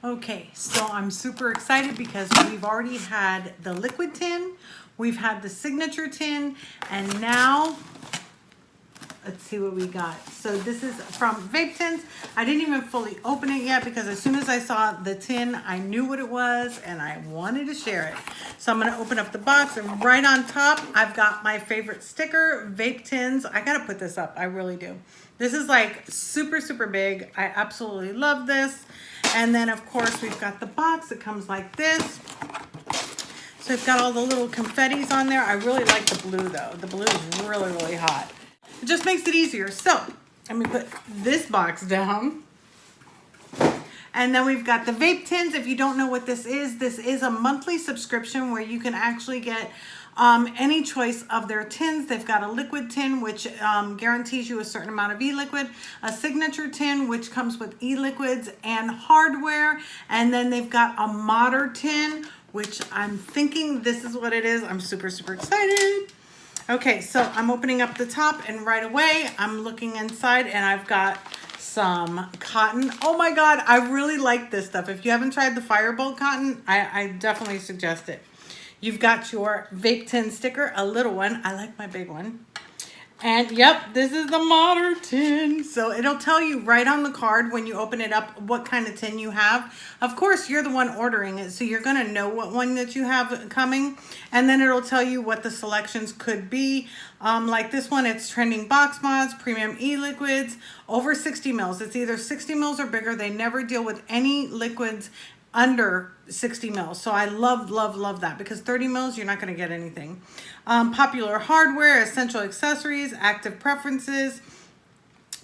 Okay, so I'm super excited because we've already had the liquid tin, we've had the signature tin, and now let's see what we got. So this is from VapeTins. I didn't even fully open it yet because as soon as I saw the tin, I knew what it was and I wanted to share it. So I'm gonna open up the box, and right on top, I've got my favorite sticker, VapeTins. I gotta put this up, I really do. This is like super, super big. I absolutely love this. And then of course we've got the box. It comes like this. So it's got all the little confettis on there. I really like the blue though. The blue is really, really hot. It just makes it easier. So let me put this box down. And then we've got the VapeTins. If you don't know what this is a monthly subscription where you can actually get any choice of their tins. They've got a liquid tin, which guarantees you a certain amount of e-liquid, a signature tin, which comes with e-liquids and hardware. And then they've got a modder tin, which I'm thinking this is what it is. I'm super, super excited. Okay, so I'm opening up the top, and right away I'm looking inside, and I've got some cotton. Oh my God, I really like this stuff. If you haven't tried the Firebolt cotton, I definitely suggest it. You've got your VapeTin sticker, a little one. I like my big one. And yep, this is the modder tin. So it'll tell you right on the card when you open it up what kind of tin you have. Of course, you're the one ordering it, so you're gonna know what one that you have coming. And then it'll tell you what the selections could be. Like this one, it's trending box mods, premium e-liquids, over 60 mils. It's either 60 mils or bigger. They never deal with any liquids under 60 mils. So I love, love, love that, because 30 mils, you're not going to get anything. Popular hardware, essential accessories, active preferences,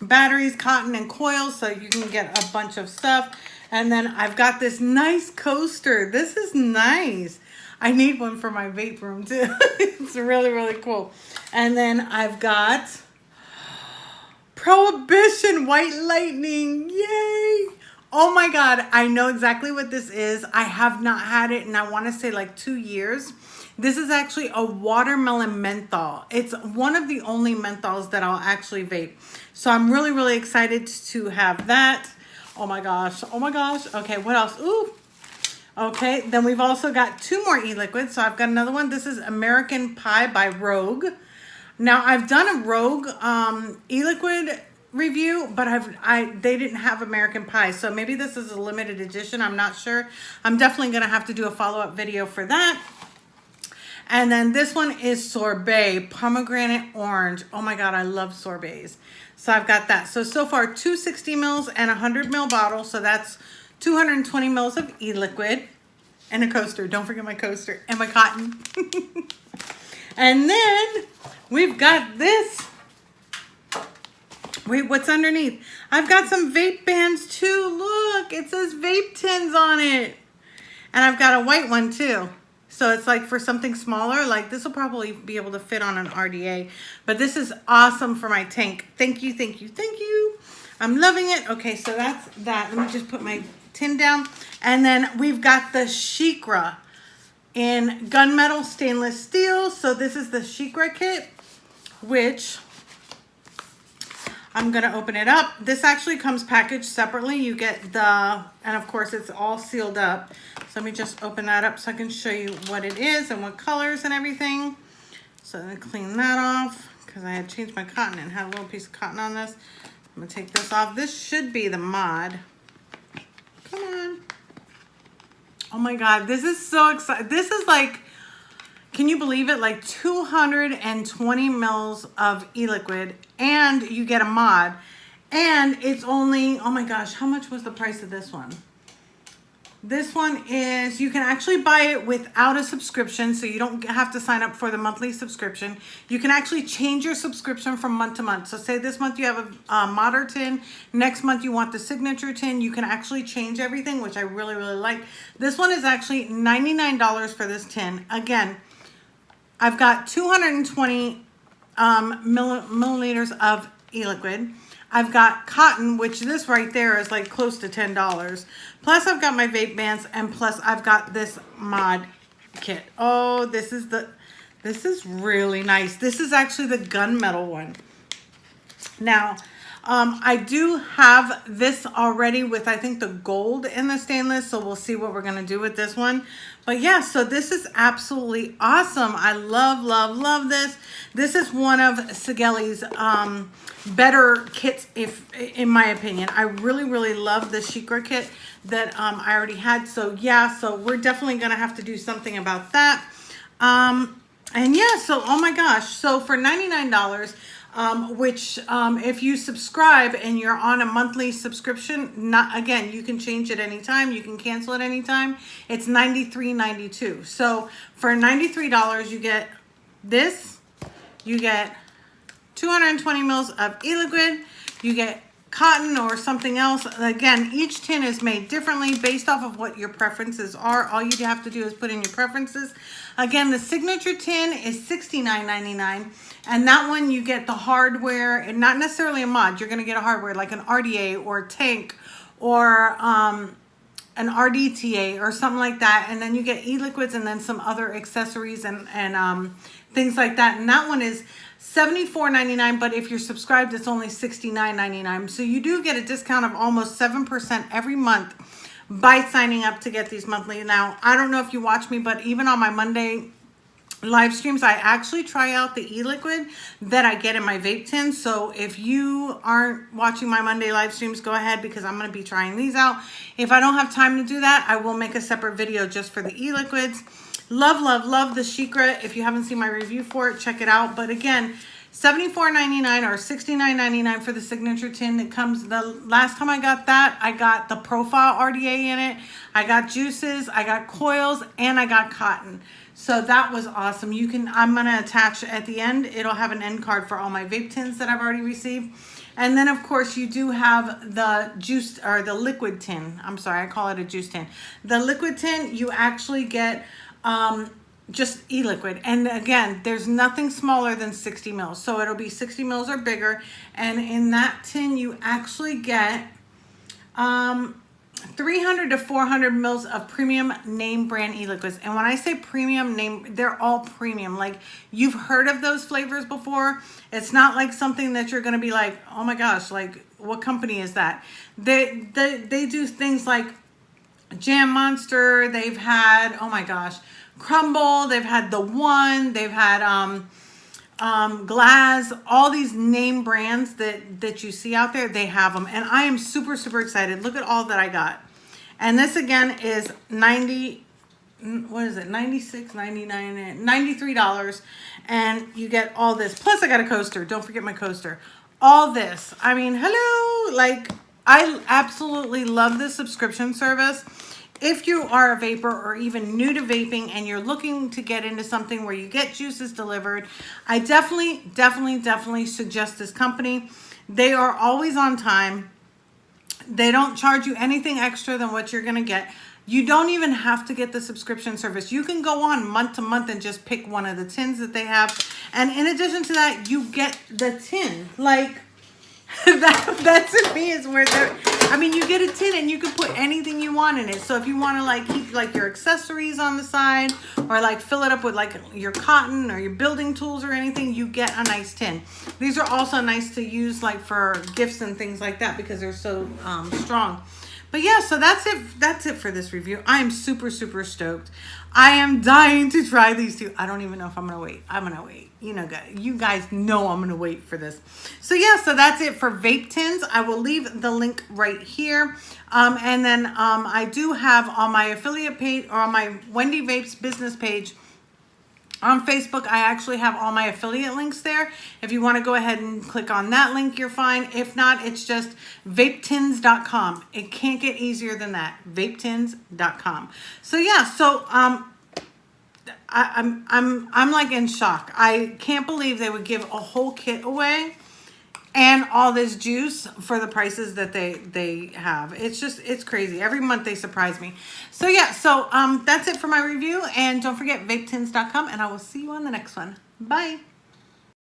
batteries, cotton, and coils. So you can get a bunch of stuff. And then I've got this nice coaster. This is nice. I need one for my vape room too. It's really, really cool. And then I've got Prohibition White Lightning. Yay! Oh my God, I know exactly what this is. I have not had it in, I want to say like 2 years. This is actually a watermelon menthol. It's one of the only menthols that I'll actually vape. So I'm really, really excited to have that. Oh my gosh, oh my gosh. Okay, what else? Ooh. Okay, then we've also got 2 more e-liquids. So I've got another one. This is American Pie by Rogue. Now I've done a Rogue e-liquid review, but they didn't have American Pie, so maybe this is a limited edition. I'm not sure. I'm definitely gonna have to do a follow-up video for that. And then this one is Sorbet Pomegranate Orange. Oh my God, I love sorbets. So I've got that. So far 2 60 mils and 100 ml bottles. So that's 220 mils of e-liquid and a coaster. Don't forget my coaster and my cotton. And then we've got this. Wait, what's underneath? I've got some vape bands too. Look, it says VapeTins on it. And I've got a white one too. So it's like for something smaller, like this will probably be able to fit on an RDA. But this is awesome for my tank. Thank you, thank you, thank you. I'm loving it. Okay, so that's that. Let me just put my tin down. And then we've got the Shikra in gunmetal stainless steel. So this is the Shikra kit, which I'm going to open it up. This actually comes packaged separately. You get and of course it's all sealed up. So let me just open that up so I can show you what it is and what colors and everything. So I'm going to clean that off because I had changed my cotton and had a little piece of cotton on this. I'm going to take this off. This should be the mod. Come on. Oh my God, this is so exciting. This is like, can you believe it? Like 220 mils of e-liquid, and you get a mod. And it's only, oh my gosh, how much was the price of this one? This one is, you can actually buy it without a subscription, so you don't have to sign up for the monthly subscription. You can actually change your subscription from month to month. So say this month you have a modder tin, next month you want the signature tin, you can actually change everything, which I really, really like. This one is actually $99 for this tin. Again, I've got 220 milliliters of e-liquid. I've got cotton, which this right there is like close to $10. Plus I've got my vape bands, and plus I've got this mod kit. Oh, this is really nice. This is actually the gunmetal one. Now, I do have this already with, I think, the gold and the stainless, so we'll see what we're going to do with this one. But yeah, so this is absolutely awesome. I love, love, love this. This is one of Sigeli's better kits, if in my opinion. I really, really love the Shikra kit that I already had. So yeah, so we're definitely going to have to do something about that. And yeah, so oh my gosh, so for $99, which if you subscribe and you're on a monthly subscription, not again, you can change it anytime, you can cancel it anytime. It's $93.92. So for $93, you get this, you get 220 mils of e-liquid, you get cotton or something else. Again, each tin is made differently based off of what your preferences are. All you have to do is put in your preferences. Again, the signature tin is $69.99, and that one you get the hardware, and not necessarily a mod. You're going to get a hardware like an RDA or a tank or an RDTA or something like that, and then you get e-liquids and then some other accessories and things like that. And that one is $74.99, but if you're subscribed, it's only $69.99. So you do get a discount of almost 7% every month by signing up to get these monthly. Now, I don't know if you watch me, but even on my Monday live streams, I actually try out the e-liquid that I get in my vape tin. So if you aren't watching my Monday live streams, go ahead, because I'm going to be trying these out. If I don't have time to do that, I will make a separate video just for the e-liquids. Love, love, love the Shikra. If you haven't seen my review for it, check it out. But again, $74.99 or $69.99 for the signature tin. It comes, the last time I got that, I got the profile RDA in it. I got juices, I got coils, and I got cotton. So that was awesome. You can, I'm going to attach at the end, it'll have an end card for all my vape tins that I've already received. And then of course you do have the juice, or the liquid tin. I'm sorry, I call it a juice tin. The liquid tin, you actually get just e-liquid, and again, there's nothing smaller than 60 mils, so it'll be 60 mils or bigger. And in that tin you actually get 300 to 400 mils of premium name brand e-liquids. And when I say premium name, they're all premium. Like, you've heard of those flavors before. It's not like something that you're going to be like, oh my gosh, like what company is that? They do things like Jam Monster. They've had, oh my gosh, Crumble. They've had The One. They've had Glass. All these name brands that you see out there, they have them. And I am super, super excited. Look at all that I got. And this again is $93. And you get all this. Plus I got a coaster. Don't forget my coaster. All this. I mean, hello. Like, I absolutely love this subscription service. If you are a vapor or even new to vaping and you're looking to get into something where you get juices delivered, I definitely suggest this company. They are always on time. They don't charge you anything extra than what you're going to get. You don't even have to get the subscription service. You can go on month to month and just pick one of the tins that they have. And in addition to that, you get the tin. Like, that to me is where they're, I mean, you get a tin and you can put anything you want in it. So if you want to like keep like your accessories on the side, or like fill it up with like your cotton or your building tools or anything, you get a nice tin. These are also nice to use like for gifts and things like that because they're so strong. But yeah, so that's it for this review. I am super, super stoked. I am dying to try these two. I don't even know if I'm going to wait. I'm going to wait. You know, you guys know I'm going to wait for this. So yeah, so that's it for vape tins. I will leave the link right here. And then I do have on my affiliate page, or on my Wendy Vapes business page, on Facebook, I actually have all my affiliate links there. If you want to go ahead and click on that link, you're fine. If not, it's just vapetins.com. It can't get easier than that. Vapetins.com. So yeah, so I'm like in shock. I can't believe they would give a whole kit away and all this juice for the prices that they have. It's crazy. Every month they surprise me. So yeah, so that's it for my review. And don't forget vapetins.com, and I will see you on the next one. Bye.